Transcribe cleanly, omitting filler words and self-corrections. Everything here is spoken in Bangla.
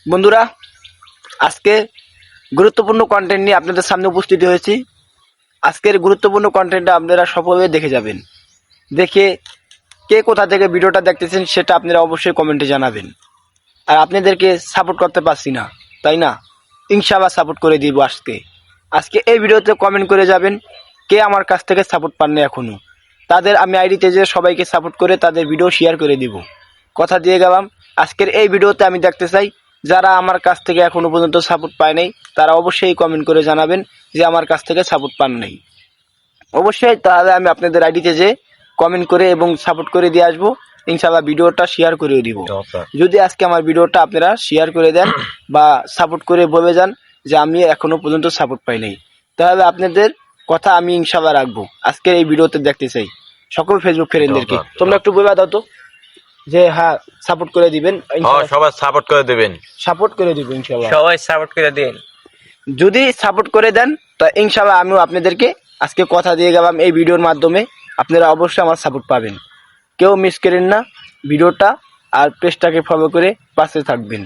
বন্ধুরা, আজকে গুরুত্বপূর্ণ কন্টেন্ট নিয়ে আপনাদের সামনে উপস্থিত হয়েছি। আজকের গুরুত্বপূর্ণ কন্টেন্টটা আপনারা সফলভাবে দেখে যাবেন। দেখে কে কোথা থেকে ভিডিওটা দেখতেছেন সেটা আপনারা অবশ্যই কমেন্টে জানাবেন। আর আপনাদেরকে সাপোর্ট করতে পারছি না, তাই না? ইনশাআল্লাহ সাপোর্ট করে দিব। আজকে এই ভিডিওতে কমেন্ট করে যাবেন কে আমার কাছ থেকে সাপোর্ট পাননি এখনও। তাদের আমি আইডিতে যে সবাইকে সাপোর্ট করে তাদের ভিডিও শেয়ার করে দিব। কথা দিয়ে গেলাম, আজকের এই ভিডিওতে আমি দেখতে চাই যারা আমার কাছ থেকে এখনো পর্যন্ত সাপোর্ট পায় নাই তারা অবশ্যই কমেন্ট করে জানাবেন যে আমার কাছ থেকে সাপোর্ট পান নাই। অবশ্যই তাহলে আমি আপনাদের আইডিতে যে কমেন্ট করে এবং সাপোর্ট করে দিয়ে আসবো। ইনশাআল্লাহ ভিডিওটা শেয়ার করে দিব। যদি আজকে আমার ভিডিওটা আপনারা শেয়ার করে দেন বা সাপোর্ট করে বলে যান যে আমি এখনো পর্যন্ত সাপোর্ট পাই নাই, তাহলে আপনাদের কথা আমি ইনশাআল্লাহ রাখবো। আজকের এই ভিডিওতে দেখতে চাই সকল ফেসবুক ফ্রেন্ডদেরকে। তোমরা একটু বলে দাও তো যে হ্যাঁ সাপোর্ট করে দিবেন। সবাই সাপোর্ট করে দিবেন, সাপোর্ট করে দিব ইনশাআল্লাহ। সবাই সাপোর্ট করে দিন। যদি সাপোর্ট করে দেন তো ইনশাআল্লাহ আমিও আপনাদেরকে আজকে কথা দিয়ে গেলাম এই ভিডিওর মাধ্যমে আপনারা অবশ্যই আমার সাপোর্ট পাবেন। কেউ মিস করেন না ভিডিওটা, আর পেজটাকে ফলো করে পাশে থাকবেন।